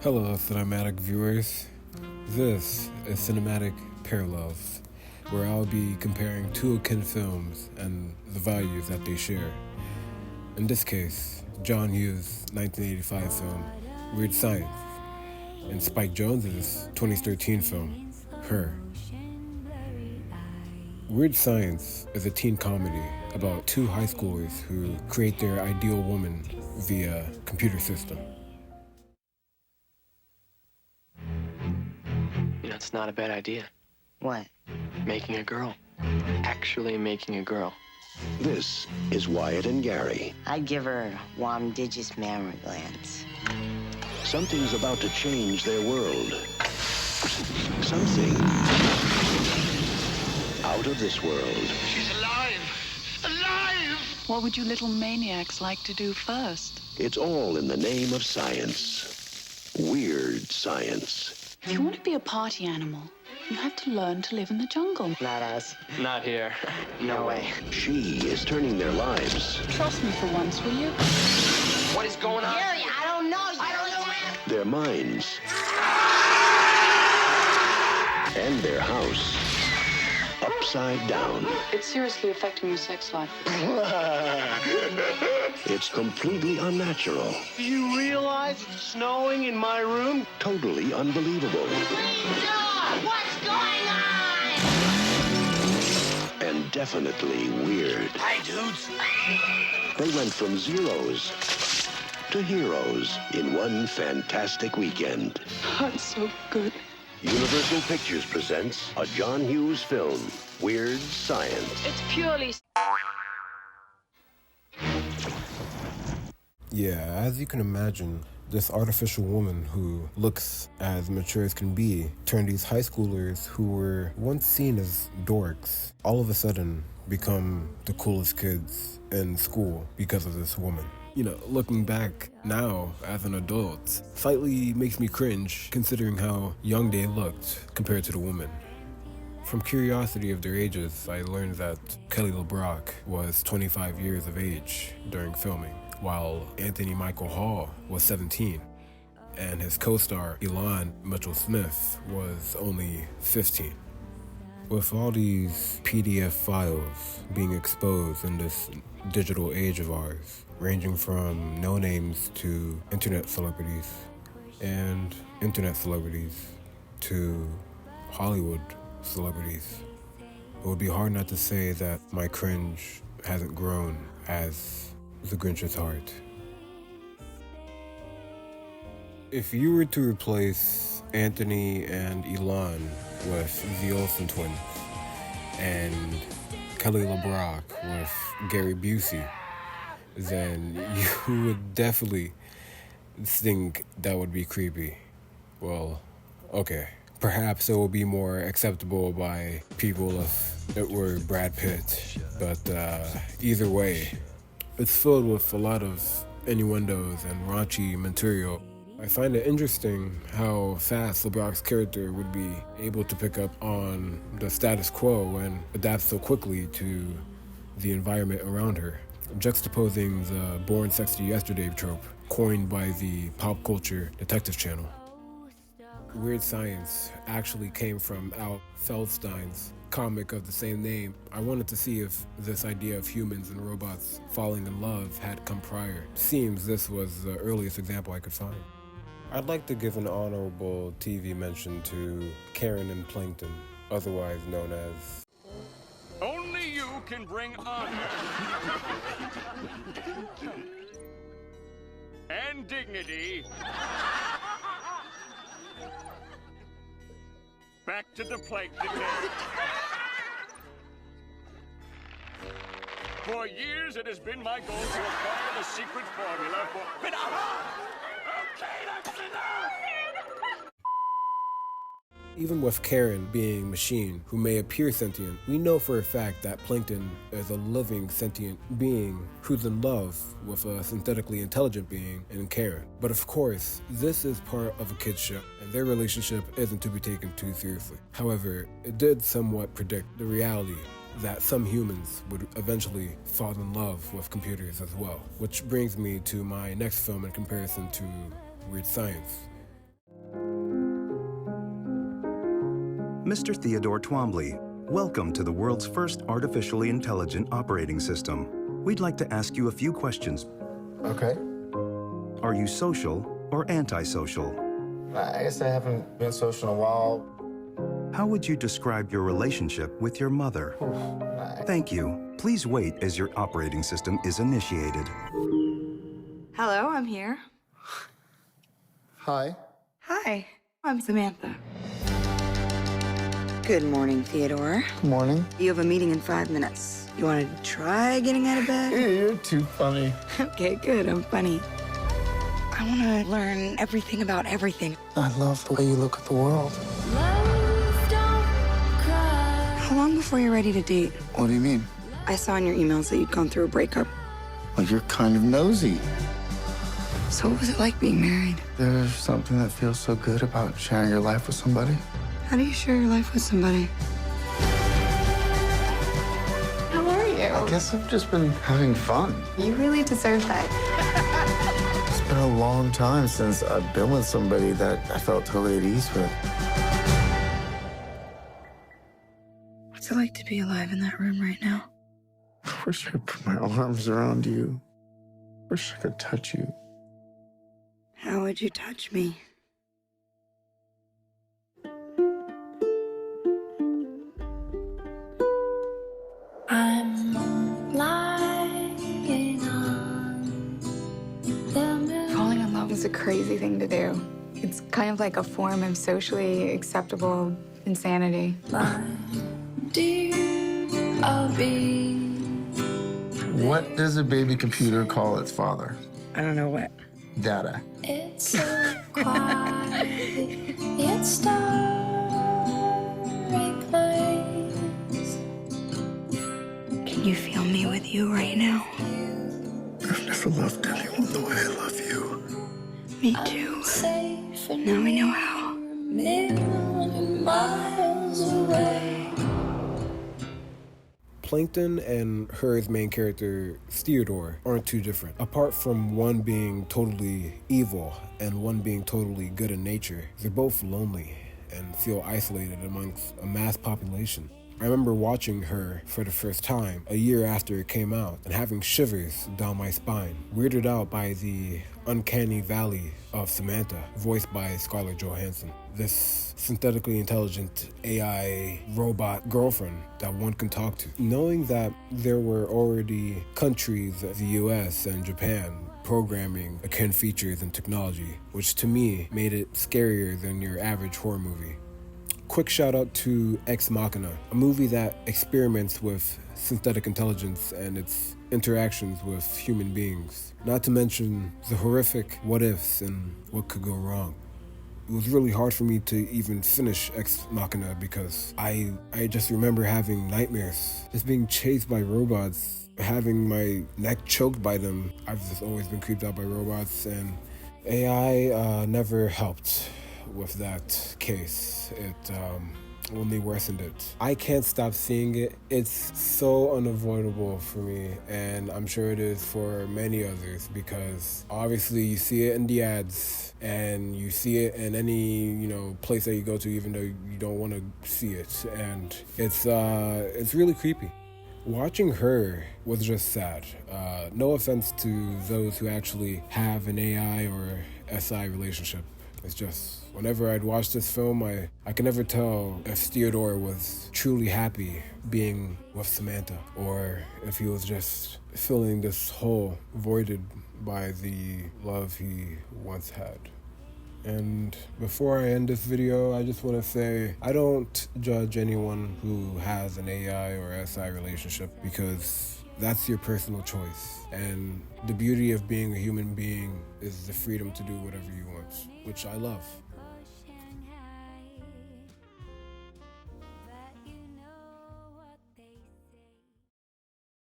Hello, cinematic viewers. This is Cinematic Parallels, where I'll be comparing two akin films and the values that they share. In this case, John Hughes' 1985 film, Weird Science, and Spike Jonze's 2013 film, Her. Weird Science is a teen comedy about two high schoolers who create their ideal woman via computer system. It's not a bad idea. What? Making a girl. Actually making a girl. This is Wyatt and Gary. I'd give her Wamdigus mammary glands. Something's about to change their world. Something out of this world. She's alive! Alive! What would you little maniacs like to do first? It's all in the name of science. Weird science. If you want to be a party animal, you have to learn to live in the jungle. Not us. Not here. No way. She is turning their lives, Trust me for once, will you? What is going on? Gary, I don't know. I don't know. their minds, and their house upside down. It's seriously affecting your sex life. It's completely unnatural, Do you realize it's snowing in my room? totally unbelievable, What's going on? and definitely weird. Hey, dudes. They went from zeros to heroes in one fantastic weekend. That's so good. Universal Pictures presents a John Hughes film, Weird Science. It's purely... Yeah, as you can imagine, this artificial woman who looks as mature as can be turned these high schoolers who were once seen as dorks all of a sudden become the coolest kids in school because of this woman. You know, looking back now as an adult, slightly makes me cringe considering how young they looked compared to the woman. From curiosity of their ages, I learned that Kelly LeBrock was 25 years of age during filming, while Anthony Michael Hall was 17, and his co-star Elon Mitchell-Smith was only 15. With all these PDF files being exposed in this digital age of ours, ranging from no-names to internet celebrities, and internet celebrities to Hollywood celebrities, it would be hard not to say that my cringe hasn't grown as the Grinch's heart. If you were to replace Anthony and Elon with the Olsen twins and Kelly LeBrock with Gary Busey, then you would definitely think that would be creepy. Well, okay. Perhaps it will be more acceptable by people if it were Brad Pitt, but either way, it's filled with a lot of innuendos and raunchy material. I find it interesting how fast LeBrock's character would be able to pick up on the status quo and adapt so quickly to the environment around her, juxtaposing the Born Sexy Yesterday trope coined by the pop culture detective channel. Weird Science actually came from Al Feldstein's comic of the same name. I wanted to see if this idea of humans and robots falling in love had come prior. Seems this was the earliest example I could find. I'd like to give an honorable TV mention to Karen and Plankton, otherwise known as... Only you can bring honor and dignity back to the Plankton gang. For years, it has been my goal to acquire the secret formula for... But okay, that's enough! Even with Karen being a machine who may appear sentient, we know for a fact that Plankton is a living sentient being who's in love with a synthetically intelligent being in Karen. But of course, this is part of a kid's show, and their relationship isn't to be taken too seriously. However, it did somewhat predict the reality that some humans would eventually fall in love with computers as well. Which brings me to my next film in comparison to Weird Science. Mr. Theodore Twombly, welcome to the world's first artificially intelligent operating system. We'd like to ask you a few questions. Okay. Are you social or antisocial? I guess I haven't been social in a while. How would you describe your relationship with your mother? Thank you. Please wait as your operating system is initiated. Hello, I'm here. Hi. Hi, I'm Samantha. Good morning, Theodore. Good morning. You have a meeting in 5 minutes. You want to try getting out of bed? You're too funny. Okay, good, I'm funny. I want to learn everything about everything. I love the way you look at the world. How long before you're ready to date? What do you mean? I saw in your emails that you'd gone through a breakup. Well, you're kind of nosy. So what was it like being married? There's something that feels so good about sharing your life with somebody. How do you share your life with somebody? How are you? I guess I've just been having fun. You really deserve that. It's been a long time since I've been with somebody that I felt totally at ease with. What's it like to be alive in that room right now? I wish I could put my arms around you. Wish I could touch you. How would you touch me? I'm lying on the moon. Falling in love is a crazy thing to do. It's kind of like a form of socially acceptable insanity. I'll be. What does a baby computer call its father? I don't know what. Dada. It's so quiet. It's starry place. Can you feel me with you right now? I've never loved anyone the way I love you. Me too. Now we know how. Million miles away. Plankton and Her's main character, Theodore, aren't too different. Apart from one being totally evil and one being totally good in nature, they're both lonely and feel isolated amongst a mass population. I remember watching Her for the first time a year after it came out and having shivers down my spine, weirded out by the uncanny valley of Samantha, voiced by Scarlett Johansson. This synthetically intelligent AI robot girlfriend that one can talk to. Knowing that there were already countries, the US and Japan, programming akin features and technology, which to me made it scarier than your average horror movie. Quick shout out to Ex Machina, a movie that experiments with synthetic intelligence and its interactions with human beings. Not to mention the horrific what ifs and what could go wrong. It was really hard for me to even finish Ex Machina because I just remember having nightmares, just being chased by robots, having my neck choked by them. I've just always been creeped out by robots, and AI never helped with that case. It only worsened it. I can't stop seeing it. It's so unavoidable for me, and I'm sure it is for many others, because obviously you see it in the ads and you see it in any place that you go to, even though you don't want to see it, and it's really creepy. Watching Her was just sad. No offense to those who actually have an AI or SI relationship. It's just, whenever I'd watch this film, I can never tell if Theodore was truly happy being with Samantha, or if he was just filling this hole voided by the love he once had. And before I end this video, I just want to say, I don't judge anyone who has an AI or SI relationship, because that's your personal choice. And the beauty of being a human being is the freedom to do whatever you want, which I love.